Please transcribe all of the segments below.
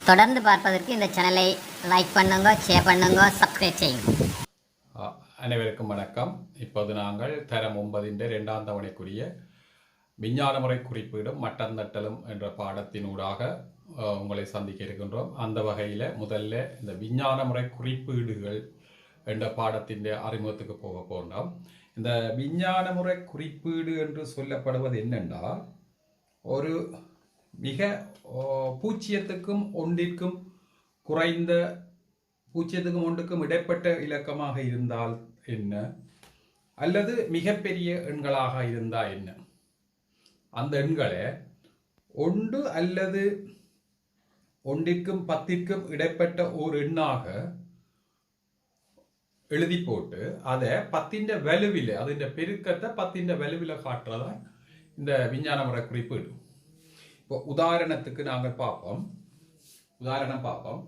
தொடர்ந்து பார்ப்பதற்கு இந்த சேனலை லைக் பண்ணுங்க, ஷேர் பண்ணுங்க, சப்ஸ்கிரைப் செய்யுங்க. அனைவருக்கும் வணக்கம். இப்போது நாங்கள் தரம் 9 2ஆம் தவணைக்குரிய விஞ்ஞான முறை குறிப்பீடும் மட்டம் தட்டலும் என்ற பாடத்தினூடாக உங்களை சந்திக்க இருக்கின்றோம். அந்த வகையில் முதல்ல இந்த விஞ்ஞான முறை குறிப்பீடுகள் என்ற பாடத்தின் அறிமுகத்துக்கு போக போகிறோம். இந்த விஞ்ஞான முறை குறிப்பீடு என்று சொல்லப்படுவது என்னென்னா, ஒரு மிக பூஜ்ஜியத்துக்கும் ஒன்றிற்கும் குறைந்த பூஜ்ஜியத்துக்கும் ஒன்றுக்கும் இடைப்பட்ட இலக்கமாக இருந்தால் என்ன, அல்லது மிகப்பெரிய எண்களாக இருந்தால் என்ன, அந்த எண்களை ஒன்று அல்லது ஒன்றிற்கும் 10ற்கும் இடைப்பட்ட ஒரு எண்ணாக எழுதி போட்டு அதை 10ன் வலுவில், அதன் பெருக்கத்தை 10ன் வலுவில் காட்டுறதான் இந்த விஞ்ஞான முறை குறிப்பீடு. இப்போ உதாரணத்துக்கு நாங்கள் பார்ப்போம். உதாரணம் பார்ப்போம்.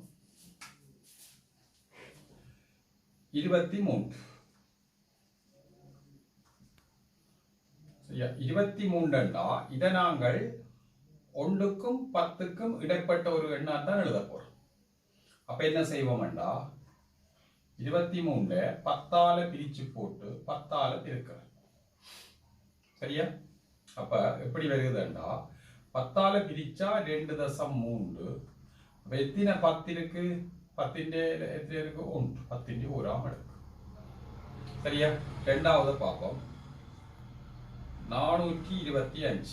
23. 23 இதை நாங்கள் 1க்கும் 10க்கும் இடைப்பட்ட ஒரு எண்ணா தான் எழுத போறோம். அப்ப என்ன செய்வோம்டா, 23 10ஆல பிரிச்சு போட்டு 10ஆல பெருக்கிறோம். சரியா? அப்ப எப்படி வருகுதுண்டா, 10ஆல பிரிச்சா 2.3. அப்ப எத்தனை 10 இருக்கு? 10ന്റെ எத்தனை இருக்கு? 1. 10ന്റെ 1ஆம் அடுக்கு. சரியா? இரண்டாவது பார்ப்போம். 425.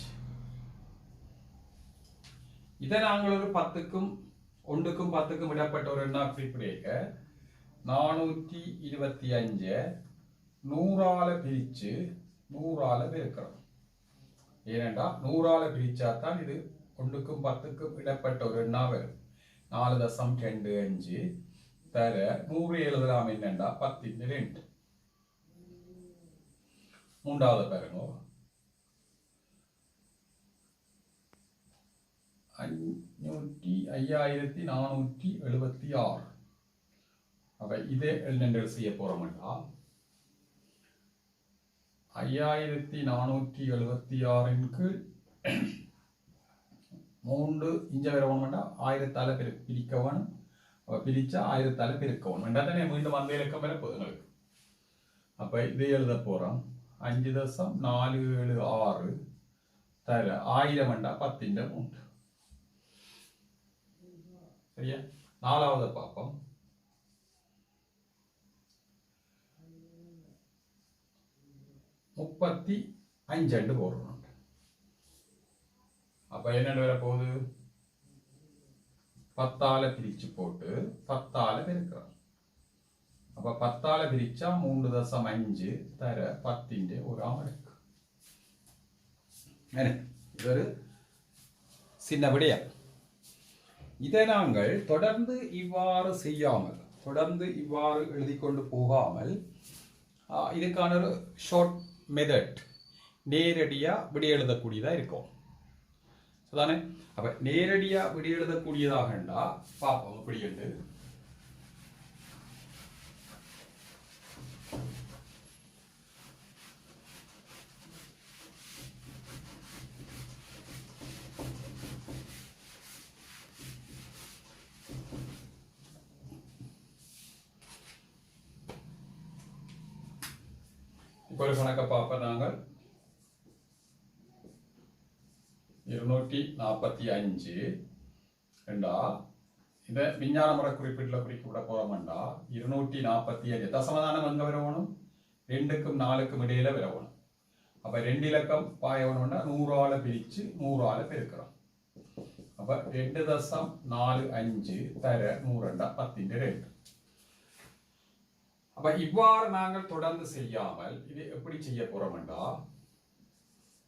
இதை நாங்கள் ஒரு 10க்கும் 1க்கும் 10க்கும் இடப்பட்ட ஒரு எண்ணா குறிப்பிட 425 100ஆல பிரிச்சு 100ஆல பெருக்கிறோம். ஏனென்றா 100ஆல பிரிச்சாதான் இது 1க்கும் 10க்கும் இடப்பட்ட ஒரு எண்ணா வரும். 4.25 தர 100 எழுதலாம். என்னண்டா 10ன் 2. மூன்றாவது பாருங்க, 5476. அப்ப இதே என்னென்று செய்ய போறோம்டா, 5476ன் கீழ் 3 இஞ்ச வரணும்னா 1000ஆல பிரிக்க வேணும். பிரிச்சா 1000ஆல பெருக்க வேணும். தானே மீண்டும் அந்த இலக்கம் வர போகுது எங்களுக்கு. அப்ப இதை எழுத போறோம். 5.476 தர 1000 10ന്റെ 3. சரியா? நாலாவது பார்ப்போம். 35 போடுறோம். அப்ப என்ன வர போகுது, 10ஆல பிரிச்சு போட்டு 10ஆல பெருக்கிறோம். அப்ப 10ஆல பிரிச்சா 3.5 தர 10ന്റെ 1ஆம் அடுக்கு. இது ஒரு சின்ன விடயம். இதை நாங்கள் தொடர்ந்து இவ்வாறு செய்யாமல், தொடர்ந்து இவ்வாறு எழுதி கொண்டு போகாமல், இதுக்கான ஒரு ஷார்ட் மெத்தட் நேரடியா விடை எழுதக்கூடியதா இருக்கும். அதானே? அப்ப நேரடியா விடை எழுதக்கூடியதாக பார்ப்போம். எப்படி என்று இப்போ ஒரு கணக்கை பார்ப்போம். நாங்கள் 245 இதை விஞ்ஞான முறை குறிப்பீட்டில் குறிப்பிட போறோம்டா, 245 தசமதானம் எங்க வரணும்? 2க்கும் 4க்கும் இடையில வரணும். அப்ப 2 இலக்கம் பாயணும்னா 100ஆல பிரிச்சு 100ஆல பெருக்கிறோம். அப்ப 2.45 தர 100 10ന്റെ 2. அப்ப இவ்வாறு நாங்கள் தொடர்ந்து செய்யாமல் இது எப்படி செய்ய போறோம்டா,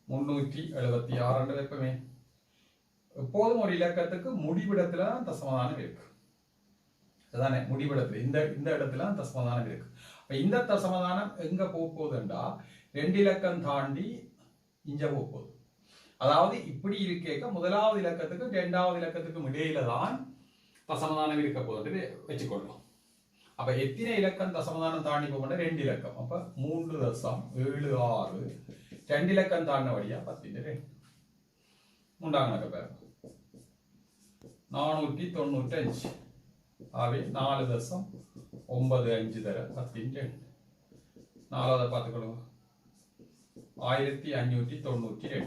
376 எப்பவுமே எப்போதும் ஒரு இலக்கத்துக்கு முடிவிடத்துல தான் தசமதானம் இருக்கு. அதானே? முடிவிடத்துல இந்த இடத்துல தான் தசமதானம் இருக்கு. அப்ப இந்த தசமதானம் எங்க போகுதுண்டா, 2 இலக்கம் தாண்டி இங்க போகுது. அதாவது இப்படி இருக்கேக்க முதலாவது இலக்கத்துக்கு 2வது இலக்கத்துக்கும் இடையில தான் தசமதானம் இருக்க போகுது வச்சுக்கொள்ளும். அப்ப எத்தனை இலக்கம் தசமதானம் தாண்டி போகணும்? 2 இலக்கம். அப்ப 3.76 2 இலக்கம் தாண்டின வழியா 10ന്റെ 2. மூன்றாம் கணக்கு பாருங்க. 495 ஆகவே 4.95 தர 10 நாலாவது பார்த்துக்கொள்ளுங்க 1592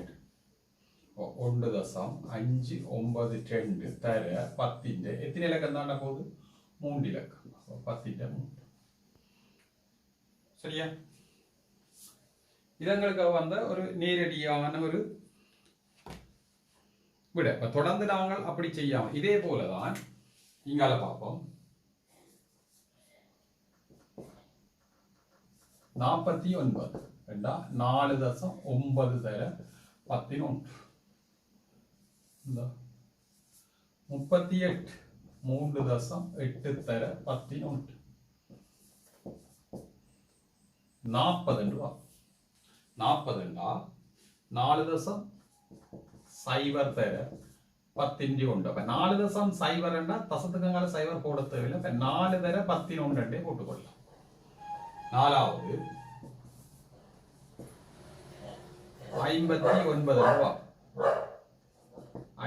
1.592 தர 10 எத்தனை இலக்கம் தாண்ட போகுது 3 இலக்கம் 10 3 சரியா இதங்களுக்கு வந்த ஒரு நேரடியான ஒரு விட இப்ப தொடர்ந்து நாங்கள் அப்படி செய்யாம இதே போலதான் இங்கால பார்ப்போம் 49 ரெண்டா 4.9 தர 11 38 3.8 தர 11 40 ரூபா 40 4.0 தர 10 ഉണ്ട് അപ്പൊ 4.0 എന്ന തസത്തുക്കങ്ങളെ സൈവർ പോട தேவையில்லை അപ്പൊ 4 തര 11 പോട്ടുകൊള്ളാം നാലാவது 59 രൂപ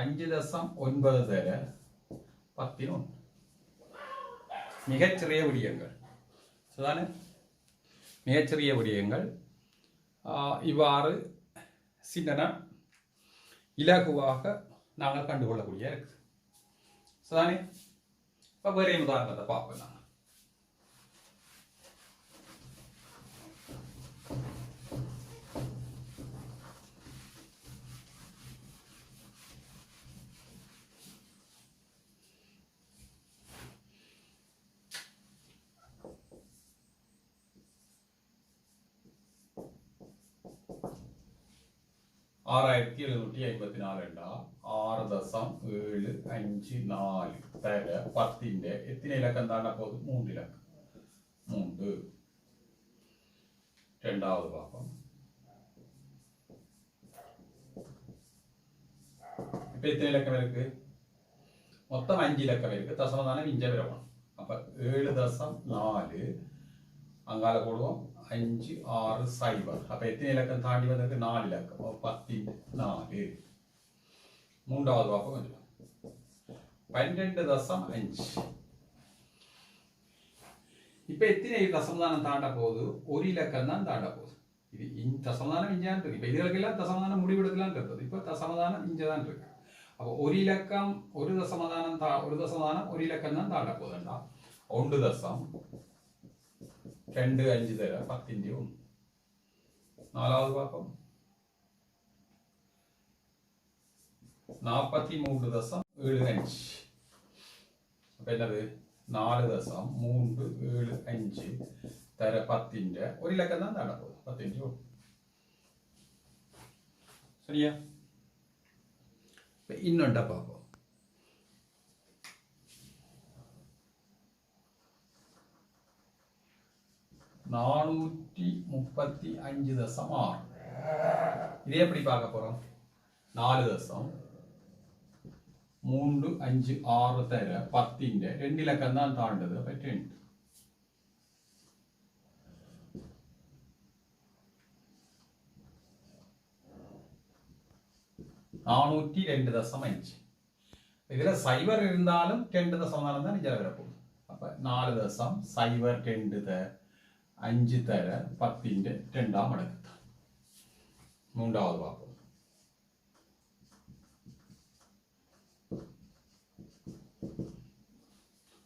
5.9 തര 11 மிகச்சிறிய விடயங்கள் சரிதானே மிகச்சிறிய விடயங்கள் இவ்வாறு சின்ன இலகுவாக நாங்கள் கண்டுகொள்ளக்கூடிய இருக்கு சரிதானே இப்போ வேற உதாரணத்தை பார்ப்போம் நாங்கள் 6754 6.754 തര 10 എത്ര ഇലക്കം താണ്ടാ പോകും 3 ഇലക്കം 3 രണ്ടാவது ഭാഗം ഇപ്പൊ എത്ര ഇലക്കം ഇருக்கு മൊത്തം 5 ഇലക്കം ഇருக்கு ദശമസ്ഥാനം ഇഞ്ച വരണം അപ്പൊ 7.4 അങ്കാല കൂടും 5 6 0 അപ്പൊ എത്ര ഇലക്കം താണ്ടി വന്നിട്ട് 4 ഇലക്കം 10 4 മൂന്നാவது ഭാഗം വരും 12.5 ഇപ്പൊ എത്ര ദശമസ്ഥാനം താണ്ട പോകും ഒരു ഇലക്കം தான் താണ്ട പോകും இது தசமதானம் இஞ்சான் இருக்கு இப்ப இதுகளுக்கெல்லாம் தசமதானம் முடிவெடுக்கலாம் இருக்குது இப்ப தசமதானம் இஞ்சதான் இருக்கு அப்போ ஒரு இலக்கம் ஒரு தசமதானம் ஒரு இலக்கம் தான் தாண்ட போகுதுண்டா 1.25 தர 10 நாலாவது பாகம் 43.75 அப்ப என்னது 4.375 தர 10 ஒரு இலக்கம் தான் தாண்ட போகுது 10 சரியா இன்னொன்றை பார்ப்போம் 435.6 இதே எப்படி பார்க்க போறோம் 4.356 தர 10 ரெண்டு இலக்கம் தான் தாண்டது அப்ப 10 402.5 இதுல சைபர் இருந்தாலும் 2 தசமதானம் தான் நிஜம் வரப்போகுது அப்ப 4.02 தர 5 தர 10 രണ്ടാം മടക്ക് മൂന്നാவது ഭാഗം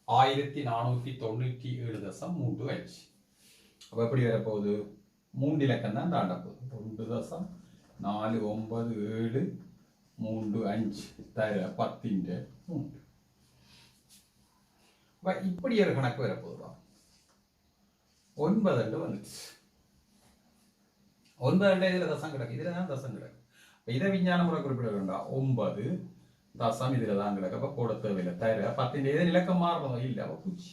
1497.35 அப்ப எப்படி வரப்போகுது 3 இலக்கம் தான் தாண்ட போகுது 1.49735 தர 10 3 இப்படி ஒரு கணக்கு வரப்போகுதா 9 வந்துச்சு 9 இதுல தசம் கிடக்கு இதுல தான் தசம் கிடக்கு இதை விஞ்ஞான முறை குறிப்பிட வேண்டாம் 9 தசம் இதுல தான் கிடக்கு அப்ப போட தேவையில்லை தர 10 இதன் இலக்கம் மாறணும் இல்ல அப்ப பூச்சி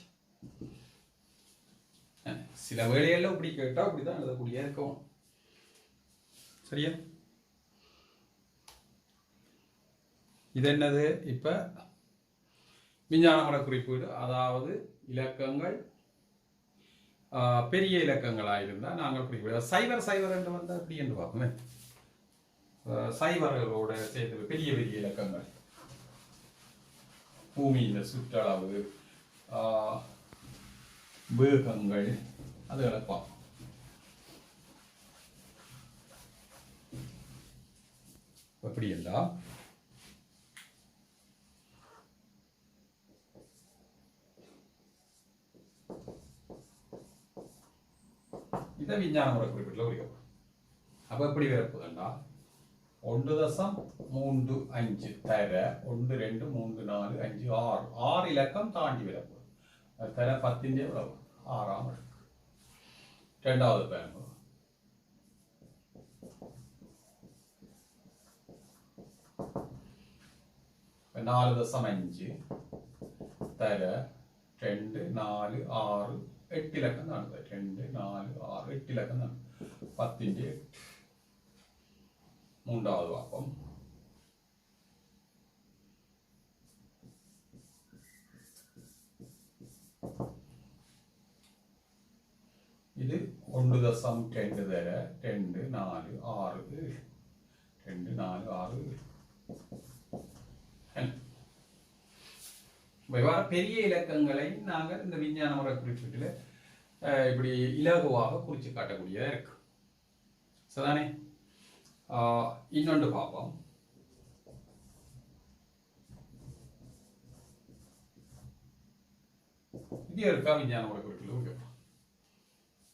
சில வேலையெல்லாம் இப்படி கேட்டா இப்படிதான் எழுதக்கூடிய இருக்கும் சரியா இது என்னது இப்ப விஞ்ஞான முறை குறிப்பீடு அதாவது இலக்கங்கள் பெரிய இலக்கங்களாக இருந்தால் நாங்கள் குறிப்பிடுவோம் சைபர் என்று வந்தால் எப்படி என்று பார்ப்போமே சைபர்களோட சேர்த்து பெரிய பெரிய இலக்கங்கள் பூமியின் சுற்றளவு வேகங்கள் அதுகளை பார்ப்போம். எப்படி என்றால் இதை விஞ்ஞான முறை குறிப்பிட்டுல குறிக்கப்படும். அப்ப எப்படி வரப்போகுதுண்டா 1.35 தர 1 2 3 4 5 6 6 இலக்கம் தாண்டி வரப்போகுது. தர 10 எவ்வளவு 6ஆம் அடுக்கு. இரண்டாவது பாருங்க 4.5 தர 2 4 6 8 இலக்கம் தான் 2 4 6 8 இலக்கம் தான் 10 மூன்றாவது வாப்பம் இது 1.2 தர 2 4 6 2 4 6 பெரிய இலக்கங்களை நாங்கள் இந்த விஞ்ஞான முறை குறிப்பிட்டுல இப்படி இலகுவாக குறிச்சு காட்டக்கூடியதா இருக்கு. சரிதானே? இன்னொன்று பார்ப்போம். இது இருக்கா விஞ்ஞான முறை குறிப்பிட்டு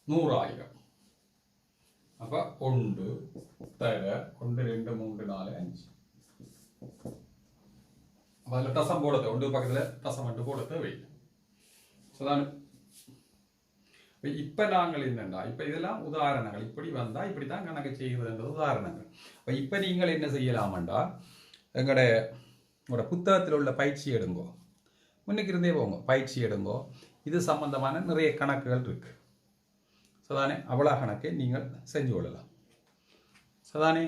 100,000. அப்ப 1 தர 1 2 3 4 5 அதில் தசம் போட தேவை. 1 பக்கத்தில் தசம் 2 போட தேவை. இப்ப நாங்கள் என்னண்டா இப்ப இதெல்லாம் உதாரணங்கள். இப்படி வந்தா இப்படித்தான் கணக்கு செய்வதுன்றது உதாரணங்கள். இப்ப நீங்கள் என்ன செய்யலாமண்டா எங்களோட புத்தகத்தில் உள்ள பயிற்சி எடுங்கோ, முன்னுக்கு இருந்தே போங்க, பயிற்சி எடுங்கோ. இது சம்பந்தமான நிறைய கணக்குகள் இருக்கு. சதானே? அவ்வளோ கணக்கை நீங்கள் செஞ்சு கொள்ளலாம். சதானே?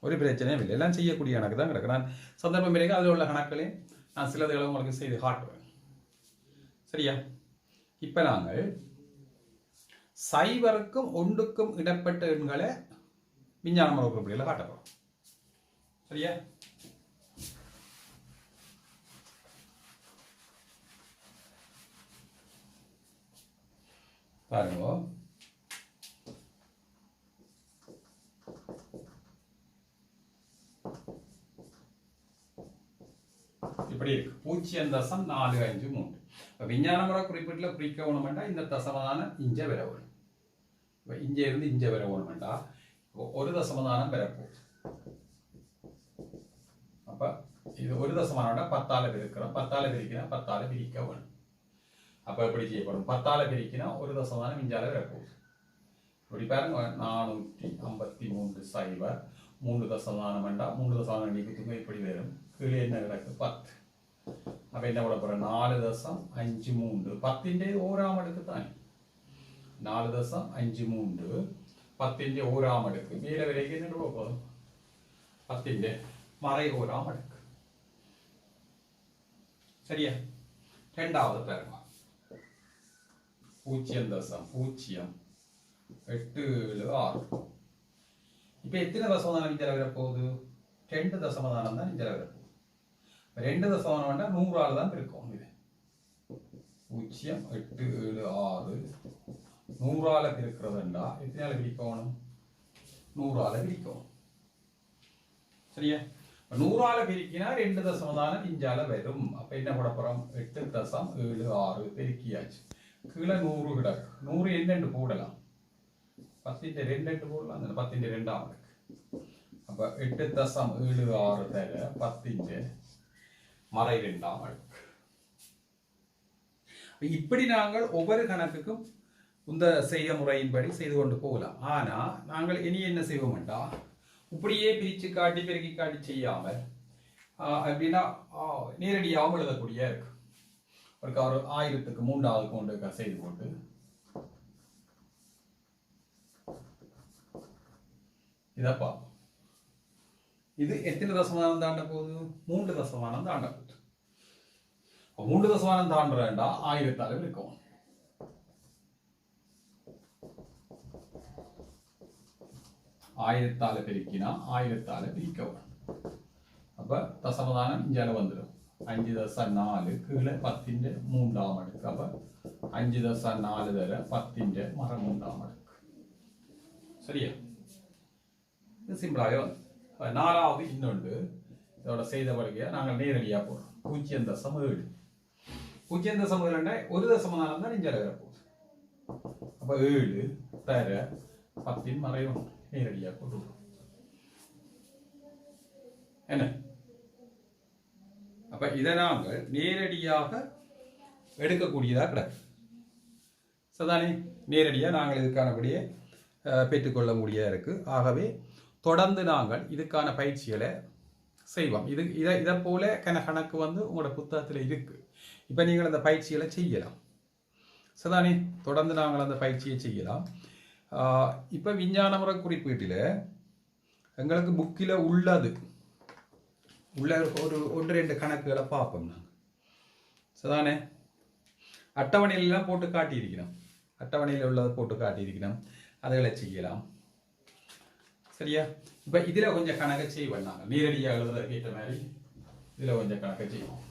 ஒரு பிரச்சனையும் இல்லை, எல்லாம் செய்யக்கூடிய கணக்கு தான் கிடக்கு. நான் சந்தர்ப்பம் பிறகு அதில் உள்ள கணக்குகளையும் நான் சிலதுகளை உங்களுக்கு செய்து காட்டுவேன். சரியா? இப்ப நாங்கள் சைவருக்கும் 1க்கும் இடப்பட்ட எண்களை விஞ்ஞான முறை குறிப்பில் காட்டப்போம். சரியா? பாருங்க, இப்படி இருக்கு 0.453. விஞ்ஞான முறை குறிப்பிட்டுல குறிக்கணும்டா இந்த தசமதானம் இஞ்ச வர வரும். இஞ்ச இருந்து இஞ்ச வர வேணும்டா ஒரு தசமதானம் வரப்போகுது. அப்ப இது ஒரு தசமானம்டா 10ஆல பிரிக்கிறோம். 10ஆல பிரிக்கினா 10ஆல பிரிக்க வேணும். அப்ப எப்படி செய்யப்படும்? 10ஆல பிரிக்கினா ஒரு தசமதானம் இஞ்சால வரப்போகுது. இப்படி பாருங்க 453 சைவர் 3 தசமதானம் வேண்டா 3 தசமதானம் நீக்குங்க. இப்படி வரும். கீழே என்ன கிடக்கு 10. அப்ப என்ன போட போறோம்? 4.53 10ന്റെ ஓராம் அடுக்கு தான். 4.53 10ന്റെ ஓராம் அடுக்கு மேல வரைக்கும் என்ன போகும்? 10ന്റെ மறை ஓராம் அடுக்கு. சரியா? இரண்டாவது பாருங்க 0.08776. இப்ப எத்தனை தசமதானம் இஞ்சல வரப்போகுது? 2 தசமதானம் தான் இஞ்சல வரப்போகுது. 2 தசமதானம் வேண்டாம் 100ஆல தான் இருக்கும். இது 0.876 100ஆல பிரிக்கிறதுண்டா எத்தனால பிரிக்கணும்? 100ஆல பிரிக்கணும். சரியா? 100ஆல பிரிக்கினா 2 தசமதானம் இஞ்சால வரும். அப்ப என்ன போட போறோம்? 8.76 பெருக்கியாச்சு. கீழே 100 கிடக்கு. 100 என்னென்று போடலாம்? 10ന്റെ 2 போடலாம். 10ന്റെ 2ஆம் அடுக்கு. அப்ப 8.76 தர 10ന്റെ மறை 2ஆம் அடுக்கு. இப்படி நாங்கள் ஒவ்வொரு கணக்குக்கும் இந்த செய்ய முறையின்படி செய்து கொண்டு போகலாம். ஆனா நாங்கள் இனி என்ன செய்வோம்டா இப்படியே பிரிச்சு காட்டி பெருக்கி காட்டி செய்யாமல் அப்படின்னா நேரடியாகவும் எழுதக்கூடிய இருக்கு. ஒரு 1000க்கு 3வது கொண்டு செய்து போட்டு இதப்பா இது எத்தனை தசமானம் தாண்ட போகுது? 3 தசமானம் தாண்ட போகுது. 3 தசமானம் தாண்டுறா 1000ஆல இருக்கும். ஆயிரத்தால பெருக்கினா 1000ஆல பிரிக்க வரும். அப்ப தசமதானம் இஞ்சால வந்துடும். 5.4 கீழே 10ന്റെ மூன்றாம் அடுக்கு. அப்ப 5.4 தர 10ന്റെ மறுமூன்றாம் அடுக்கு. சரியா? இது சிம்பிளாகவே வந்து நாலாவது இன்னொன்று இதோட செய்த வழியை நாங்கள் நேரடியாக போடுறோம். 0.7 0.7 ஒரு தசமதானம் தான் இங்கே வரப்போகுது. அப்போ 7 தர 10ன் மறையும் நேரடியாக போட்டுவிடும். என்ன? அப்ப இதை நாங்கள் நேரடியாக எடுக்கக்கூடியதாக கிடக்கு. சரிதானே? நேரடியாக நாங்கள் இதுக்கானபடியே பெற்றுக்கொள்ள முடியா இருக்கு. ஆகவே தொடர்ந்து நாங்கள் இதுக்கான பயிற்சிகளை செய்வோம். இதை போல கணக்கு வந்து உங்களோட புத்தகத்தில் இருக்கு. இப்போ நீங்கள் அந்த பயிற்சிகளை செய்யலாம். சரிதானே? தொடர்ந்து நாங்கள் அந்த பயிற்சியை செய்யலாம். இப்போ விஞ்ஞான முறை குறிப்பீட்டில் எங்களுக்கு புக்கில் உள்ள ஒரு 1-2 கணக்குகளை பார்ப்போம் நாங்கள். சரிதானே? அட்டவணையிலாம் போட்டு காட்டியிருக்கிறோம். அட்டவணையில் உள்ளதை போட்டு காட்டியிருக்கிறோம். அதுகளை செய்யலாம். சரியா? இப்போ இதில் கொஞ்சம் கணக்கை செய்வோம். நாங்கள் நேரடியாக எழுத கேட்ட மாதிரி இதில் கொஞ்சம் கணக்கை செய்வோம்.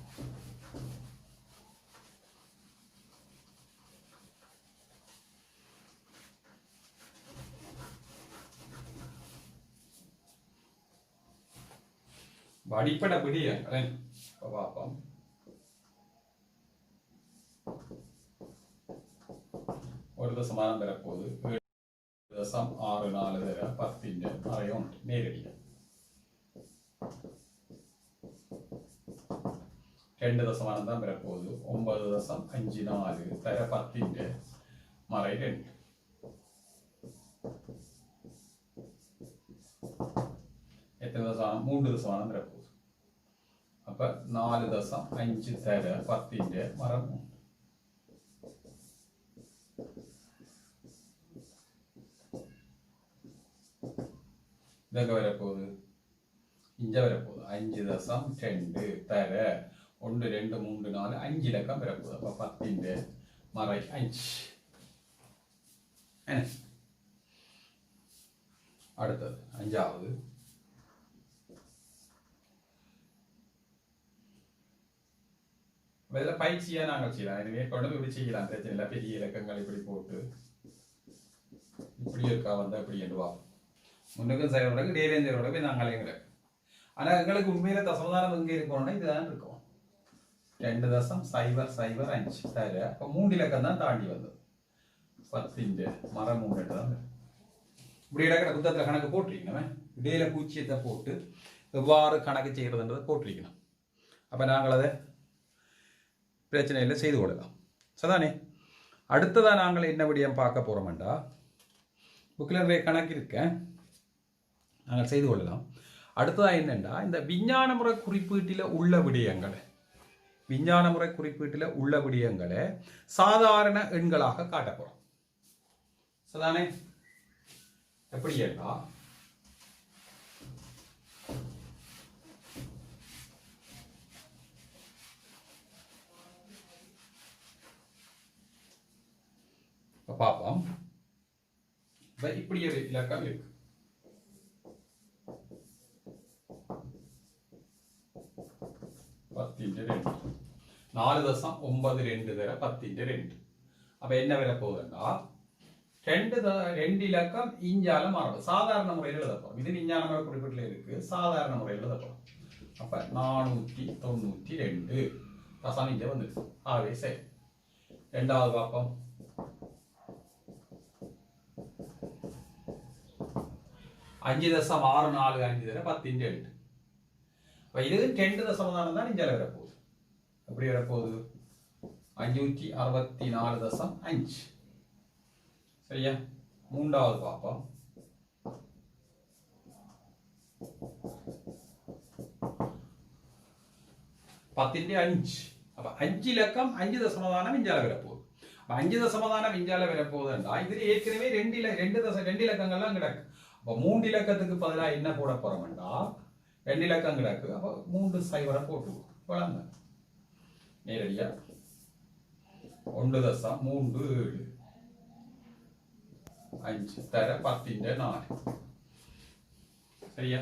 அடிப்படை விடயங்கள் பார்ப்போம். ஒரு தசமானம் பெறப்போகுது 7.64 தர 10ന്റെ மறையும் நேரடியாக 2 தசமானம் தான் பெறப்போகுது 9.54 தர 10ന്റെ மறை 2. எத்தனை தசமானம்? 3 தசமானம் பெறப்போகுது. அப்ப 4.5 தர 10ന്റെ மரம் 3. ഇതൊക്കെ വരപ്പോകുന്നത് ഇഞ്ച വരപ്പോകുന്നത് 5.2 തര 1 2 3 4 5 ഇലക്കം വരപ്പോകുന്നത്. അപ്പൊ 10ന്റെ മറൈ 5. അടുത്തത് അഞ്ചാவது இதில் பயிற்சியாக நாங்கள் செய்யலாம். எனவே கொண்டு இப்படி செய்யலாம், பிரச்சனை இல்லை. பெரிய இலக்கங்கள் இப்படி போட்டு இப்படி இருக்கா வந்தால் இப்படி என்று முன்னுக்கும் செய்யறோட டேரேஞ்சரோட போய் நாங்களே கிடக்கு. ஆனால் எங்களுக்கு உண்மையில தசமதானம் எங்கே இருக்கணும்னா இதுதான் இருக்கும். 2.005 தர அப்போ 3 இலக்கம் தான் தாண்டி வந்தது. 10ന്റെ மரம் 3 தான். இப்படி இடக்கிற புத்தகத்தில் கணக்கு போட்டிருக்கணும். இடையில பூச்சியத்தை போட்டு எவ்வாறு கணக்கு செய்யறதுன்றதை போட்டிருக்கணும். அப்போ நாங்கள் அதை பிரச்சனையில் செய்து கொள்ளலாம். சரிதானே? அடுத்ததாக நாங்கள் என்ன விடயம் பார்க்க போகிறோம்டா, புக்கில் நிறைய கணக்கு இருக்கேன், நாங்கள் செய்து கொள்ளலாம். அடுத்ததாக என்னென்னா, இந்த விஞ்ஞான முறை குறிப்பீட்டில் உள்ள விடயங்களை சாதாரண எண்களாக காட்ட போகிறோம். சரிதானே? எப்படி ஏண்டா பார்ப்போம். இப்படி ஒரு இலக்கம் இருக்கு. பத்தின் 2 4.92 தர 10.2. அப்ப என்ன வர போகுதுன்னா 2 இலக்கம் இஞ்சால மாறும். சாதாரண முறையில் எழுத போறோம். இது விஞ்ஞான முறை குறிப்பிட்டுல இருக்கு. சாதாரண முறையில் எழுத போறோம். அப்ப 492 தசம் இங்க வந்துருக்கு. ஆகவே சரி. ரெண்டாவது பார்ப்போம். 5.645 தர 10.2. இது 2 தசமதானம் தான் இஞ்சால வரப்போகுது. எப்படி வரப்போகுது? 564.5. சரியா? மூன்றாவது பார்ப்போம். 10.5. அப்ப 5 இலக்கம் 5 தசமதானம் இஞ்சால வரப்போகுது. 5 தசமதானம் இஞ்சால வரப்போகுதுன்னா இதுல ஏற்கனவே 2 இலக்கங்கள்லாம் கிடக்கு. அப்ப 3 இலக்கத்துக்கு பதிலாக என்ன போட போறோம்டா 2 இலக்கம் கிடக்கு. அப்ப 3 0 போட்டுவோம். வளங்க நேரடியா 1.37 தர 10.4. சரியா?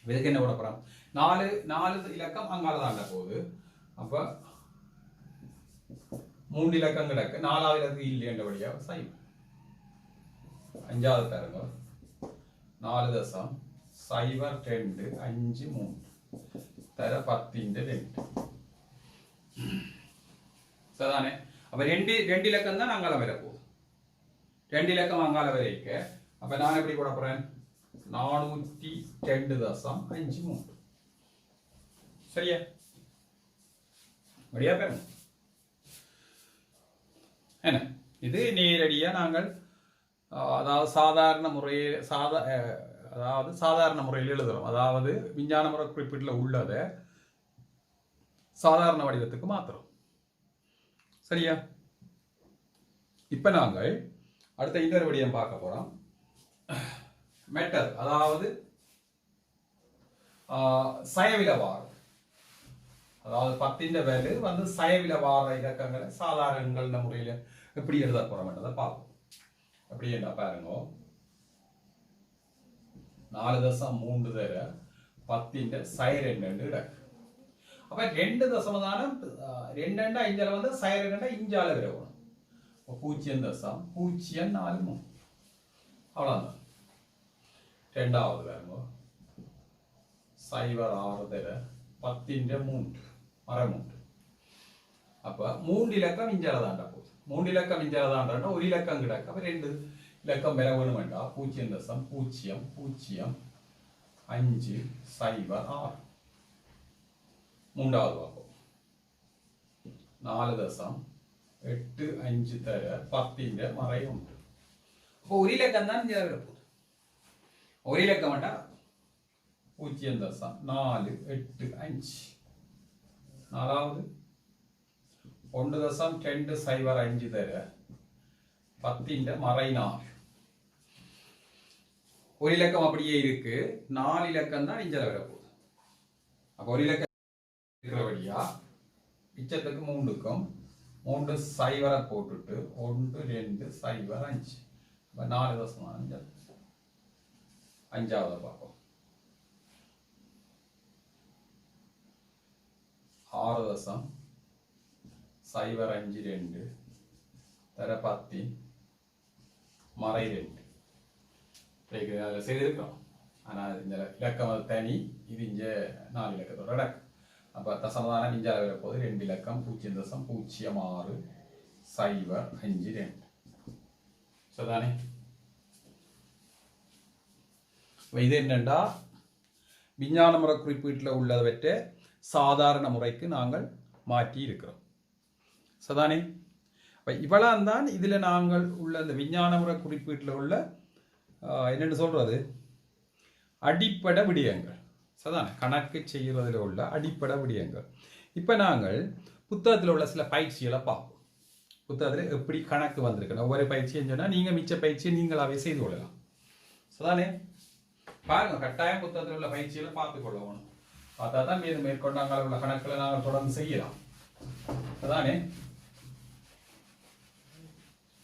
இதுக்கு என்ன போட போகிறோம்? 4 இலக்கம் அங்கால தாண்ட போகுது. அப்போ 3 இலக்கம் கிடக்கு, 4வது இலக்கம் இல்லைன்றபடியா சைவம். 5வது பாருங்க, 4.0253 தர 10 சரிதானே? அப்ப ரெண்டு இலக்கம் தான் அங்கால வர போகுது. 2 இலக்கம் அங்கால வரைக்க அப்ப நான் எப்படி போட போறேன்? 402.53. சரியா? வழியா பாருங்க. என்ன இது நேரடியா நாங்கள் அதாவது சாதாரண முறையில் எழுதுறோம். அதாவது விஞ்ஞான முறை குறிப்பீட்டில் உள்ளதை சாதாரண வடிவத்துக்கு மாத்துறோம். சரியா? இப்ப நாங்கள் அடுத்த இன்னொரு வடிவம் பார்க்க போறோம். மெட்டல், அதாவது சயவிலவாறு, அதாவது 10 வேலு வந்து சயவிலவார இலக்கங்களை சாதாரண முறையில் எப்படி எழுத போறோம்ன்றதை பார்ப்போம். எப்படி என்ன பாருங்க, 4.3 தர 10 சைரண்டு கிடக்கு. அப்ப 2.2 இஞ்சால வந்து சைரண்டு இஞ்சால விரவணும். 0.043 அவ்வளவுதான். 2வது பாருங்க, 0.6 தர 10 மரமூன்று. அப்ப 3 இலக்கம் இஞ்சால தாண்டா போகுது. 3 இலக்கம் இஞ்சால தாண்டா 1 இலக்கம் கிடக்கு. அப்ப 2 இலக்கம் வில வேணும் வேண்டாம். 0.000506. 3வது பார்ப்போம். 4.85 தர 10 மறை 1. அப்போ 1 இலக்கம் தான் இஞ்சால விட போகுது. 1 இலக்கம் வேண்டா 0.485. 4வது 1.205 தர 10 மறை 4. 1 இலக்கம் அப்படியே இருக்கு, 4 இலக்கம் தான் இஞ்சால வர போகுது. அப்போ 1 இலக்கம் இருக்கிறபடியா மிச்சத்துக்கு 3க்கும் 3 சைவரை போட்டுட்டு 1.205. 4.5. 5வது பார்ப்போம். 6.052 தர 10 மறை 2. அதில் செய்திருக்கிறோம். ஆனால் இந்த இலக்கம் தனி, இது இங்கே 4 இலக்கத்தோட இலக்கு. அப்போ தசமதானம் இஞ்சால வர போது 2 இலக்கம் 0.0652. சரிதானே? இது என்னண்டா விஞ்ஞான முறை குறிப்பீட்டில் உள்ளவற்றை சாதாரண முறைக்கு நாங்கள் மாற்றி இருக்கிறோம். சரிதானே? இவ்வளவு தான் இதுல நாங்கள் உள்ள இந்த விஞ்ஞான முறை குறிப்பீட்டில் உள்ள என்னென்னு சொல்றது அடிப்படை விடயங்கள். சரிதானே? கணக்கு செய்யறதுல உள்ள அடிப்படை விடயங்கள். இப்ப நாங்கள் புத்தகத்தில் உள்ள சில பயிற்சிகளை பார்ப்போம். புத்தகத்தில் எப்படி கணக்கு வந்திருக்கு, ஒவ்வொரு பயிற்சியும் சொன்னா நீங்க மிச்ச பயிற்சியை நீங்களாவே செய்து கொள்ளலாம். சரிதானே? பாருங்க, கட்டாயம் புத்தகத்தில் உள்ள பயிற்சிகளை பார்த்துக் கொள்ளணும். பார்த்தா தான் மேற்கொண்டாங்க உள்ள கணக்குகளை நாங்கள் தொடர்ந்து செய்யலாம். அதானே?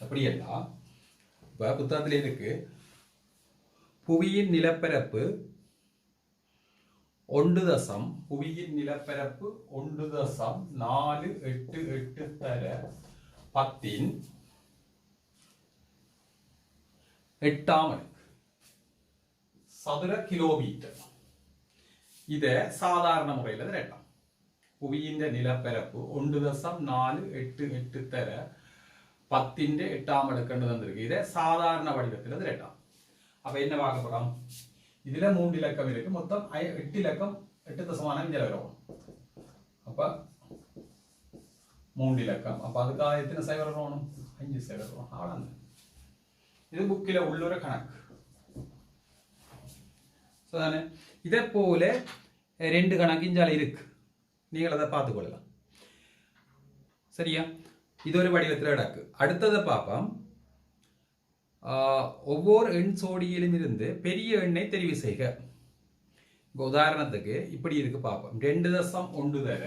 அப்படியெல்லாம் இப்ப புத்தகத்தில் இருக்கு, புவியின் நிலப்பரப்பு 1.488 தர 10 8ஆம் அடுக்கு சதுர கிலோமீட்டர். இத சாதாரண முறையில் திரட்டாம். புவியின் நிலப்பரப்பு 1.488 தர 10 8ஆம் அடுக்கு தந்திருக்கு. இதை சாதாரண வடிவத்தில் திரட்டாம். அப்ப என்ன பார்க்க போறோம்? இதுல 3 இலக்கம் இருக்கு, மொத்தம் 8 இலக்கம் 8.5 வரும். அப்ப 3 இலக்கம். அப்ப அதுக்காக எத்தனை சைவர் வரணும்? 5 சைவர் வரும். அவ்வளவுதான். இது புக்கில உள்ளூர கணக்கு. சரிதானே? இதே போல 2 கணக்கு இஞ்சால இருக்கு, நீங்கள் அதை பார்த்துக் கொள்ளலாம். சரியா? இது ஒரு வடிவத்தில் கிடக்கு. அடுத்ததை பார்ப்போம். ஒவ்வொரு எண் சோடியிலும் இருந்து பெரிய எண்ணை தெரிவு செய்க. உதாரணத்துக்கு இப்படி இருக்கு பார்ப்போம். 2.1 தர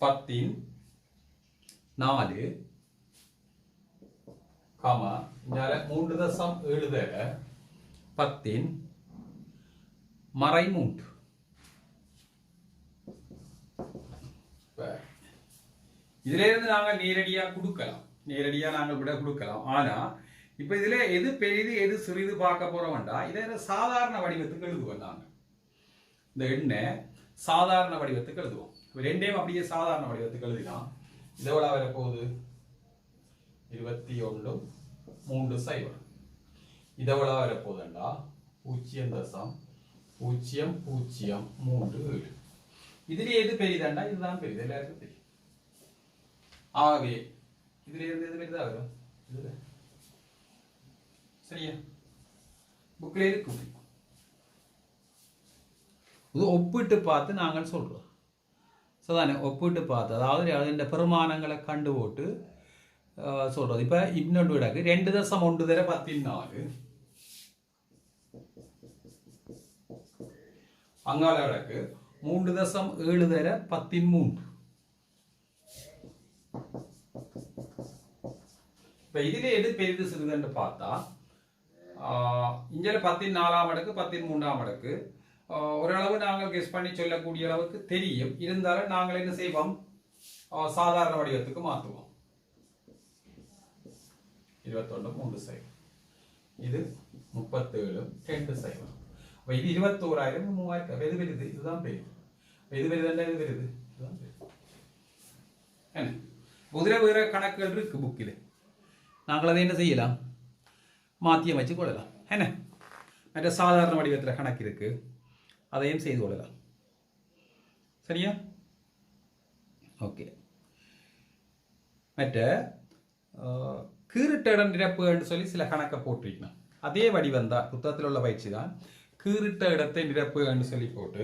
10 4 3.7 தர 10 மறை 3. இதுல இருந்து நாங்கள் நேரடியா நாங்கள் விட கொடுக்கலாம். ஆனா இப்ப இதுல எது பெரிது எது சிறிது பார்க்க போறோம்டா இதை சாதாரண வடிவத்துக்கு எழுதுவோம். நாங்க இந்த எண்ணை சாதாரண வடிவத்துக்கு எழுதுவோம். ரெண்டையும் அப்படியே சாதாரண வடிவத்துக்கு எழுதினா இது எவ்வளவு வர போகுது? 21 3 0. இது எவ்வளவு வர போகுதுண்டா 0.0037. இதுல எது பெரிதாண்டா இதுதான் பெரிது, எல்லாருக்கும் தெரியும். ஆகவே இதுல இருந்து எது பெரிதா வரும்? இதுல சரியா? புக்ல இருக்கு. இது ஒப்பிட்டு பார்த்து நாங்கள் சொல்றோம். சரிதானே? ஒப்பிட்டு பார்த்து, அதாவது அதன் பெருமானங்களை கண்டு போட்டு சொல்றது. இப்ப இன்னொன்று விடாக்கு 2.1 தர 14. அங்கால விடக்கு 3.7 தர 13. இப்ப இதுல எது பெரிது சிறிதுன்னு பார்த்தா இங்க 14ஆம் மடக்கு 13ஆம் மடக்கு ஓரளவு நாங்கள் கெஸ் பண்ணி சொல்லக்கூடிய அளவுக்கு தெரியும். இருந்தாலும் நாங்கள் என்ன செய்வோம்? சாதாரண வடிவத்துக்கு மாற்றுவோம். 21 3 0. இது 37 2 0. அப்ப இது 21,000 3000. எது பெரிது? இதுதான் பெரிது. எது பெரிதுன்னா எது பெரிது? இதுதான் பெரிது. என்ன முதல்ல வேற கணக்குகள் இருக்கு புக்கில். நாங்கள் அதை என்ன செய்யலாம்? மாற்றியம் வச்சு கொள்ளலாம். என்ன மற்ற சாதாரண வடிவத்தில் கணக்கு இருக்கு, அதையும் செய்து கொள்ளலாம். சரியா? ஓகே. மற்ற கீறிட்ட இடம் நிரப்புன்னு சொல்லி சில கணக்கை போட்டிருக்கணும். அதே வடிவம் தான், புத்தகத்தில் உள்ள பயிற்சி தான். கீறிட்ட இடத்தை நிரப்புன்னு சொல்லி போட்டு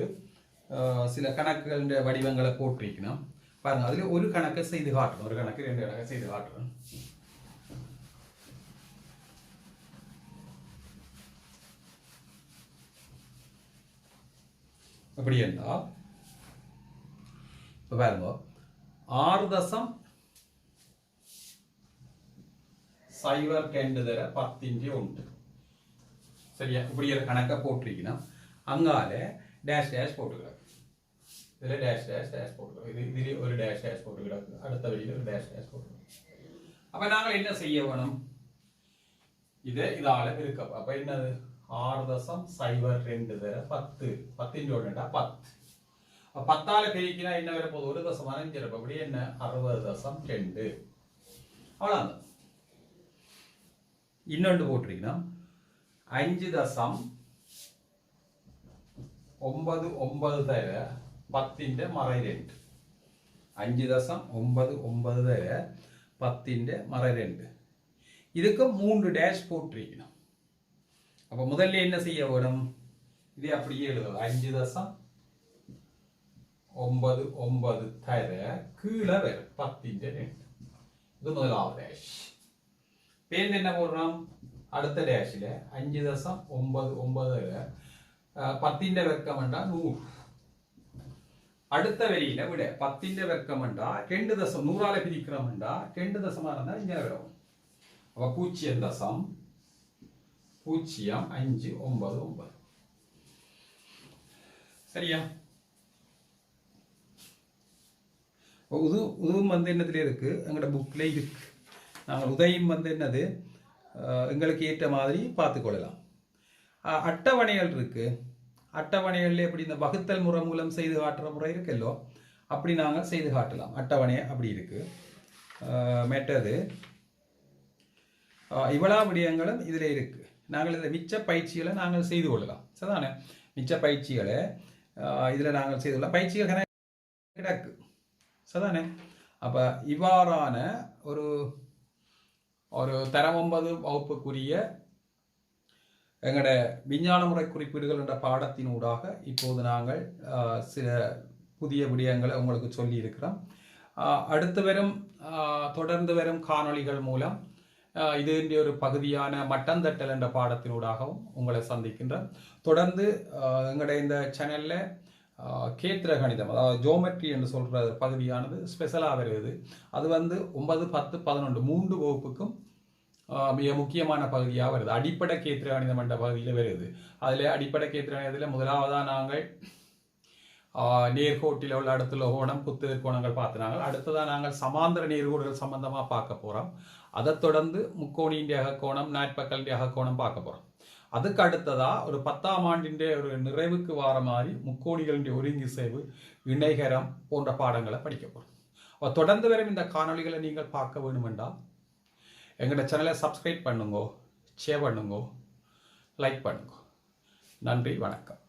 சில கணக்குகள் வடிவங்களை போட்டிருக்கணும். பாருங்க, அதுல ஒரு கணக்கை செய்து காட்டுறோம், ஒரு கணக்கு 2 கணக்கை செய்து காட்டுறோம். அப்படி என்றால் இப்ப பாருங்க 6.02 தர 10 சரியா? இப்படி ஒரு கணக்கை போட்டிருக்கணும். அங்கால டேஷ் டேஷ் போட்டுக்கிறாங்க. இதுல டேஷ் டேஷ் டேஷ் போட்டுக்கிறோம். இதுல ஒரு டேஷ் டேஷ் போட்டுக்கிறாங்க. அடுத்த வழியில ஒரு டேஷ் டேஷ் போட்டுக்கிறோம். அப்ப நாங்கள் என்ன செய்ய வேணும்? இதால இருக்கு. அப்ப என்னது? 6.02 தர 10. 10 10. 10ஆல பெருக்கினா என்ன வர போகுது? 1.5 இருப்ப. அப்படி என்ன? 60.2. அவ்வளவுதான். இன்னொன்று போட்டிருக்கீங்கன்னா 5.99 தர 10 மறை 2. 5.99 தர 10 மறை 2. இதுக்கு 3 டேஷ் போட்டிருக்கணும். அப்ப முதல்ல என்ன செய்ய வேணும்? இது அப்படியே எழுதலாம். 5.99 தர கீழே வரும் 10 இது முதலாவது டேஷ். பேர் என்ன போடுறோம்? அடுத்த டேஷ்ல 5.99 10 வர்க்கம் என்றா 100. அடுத்த வரியில விட 10 வர்க்கம் என்றா 2 தசம் 100ஆல பிரிக்கிறோம் என்றா 2 தசமா இருந்தா இங்க வரும். அப்ப 0.0599. சரியா? உதுவும் என்னதுல இருக்கு? எங்களோட புக்ல இருக்கு. நாங்கள் உதயம் என்னது எங்களுக்கு ஏற்ற மாதிரி பார்த்துக்கொள்ளலாம். அட்டவணைகள் இருக்கு. அட்டவணைகள்ல எப்படி இந்த வகுத்தல் முறை மூலம் செய்து காட்டுற முறை இருக்குல்லோ, அப்படி நாங்கள் செய்து காட்டலாம். அட்டவணை அப்படி இருக்கு. மெட்டது இவ்வளவு விடயங்களும் இதுல இருக்கு. நாங்கள் இந்த மிச்ச பயிற்சிகளை நாங்கள் செய்து கொள்ளலாம். சரிதானே? மிச்ச பயிற்சிகளை இதுல நாங்கள் செய்து கொள்ளலாம். பயிற்சிகள் கிடக்கு. சரிதானே? அப்ப இவ்வாறான ஒரு தரம் 9 வகுப்புக்குரிய எங்களோட விஞ்ஞான முறை குறிப்பீடுகள் என்ற பாடத்தினூடாக இப்போது நாங்கள் சில புதிய விடயங்களை உங்களுக்கு சொல்லி இருக்கிறோம். அடுத்து வரும் தொடர்ந்து வரும் காணொளிகள் மூலம் இது ஒரு பகுதியான மட்டந்தட்டல் என்ற பாடத்தினூடாகவும் உங்களை சந்திக்கின்றோம். தொடர்ந்து எங்களுடைய இந்த சேனல்ல கேத்திர கணிதம், அதாவது ஜோமெட்ரி என்று சொல்ற பகுதியானது ஸ்பெஷலாக வருகிறது. அது 9, 10, 11 3 வகுப்புக்கும் மிக முக்கியமான பகுதியாக வருது. அடிப்படை கேத்திர கணிதம் என்ற பகுதியில் வருது. அதில் அடிப்படை கேத்திர கணிதத்தில் முதலாவதாக நாங்கள் நேர்கோட்டில் உள்ள இடத்துல கோணம் குத்துதற் கோணங்கள் பார்த்துனாங்க. அடுத்ததாக நாங்கள் சமாந்தர நேர்கோடுகள் சம்பந்தமாக பார்க்க போகிறோம். அதை தொடர்ந்து முக்கோணியின் அகக்கோணம் நாற்பக்கலின் அகக்கோணம் பார்க்க போகிறோம். அதுக்கு அடுத்ததாக ஒரு 10ஆம் ஆண்டின் ஒரு நிறைவுக்கு வார மாதிரி முக்கோணிகளின் ஒருங்கிசைவு இணைகரம் போன்ற பாடங்களை படிக்க போகிறோம். தொடர்ந்து வரும் இந்த காணொலிகளை நீங்கள் பார்க்க வேணுமெண்டா எங்களோட சேனலை சப்ஸ்கிரைப் பண்ணுங்க, ஷேர் பண்ணுங்க, லைக் பண்ணுங்க. நன்றி, வணக்கம்.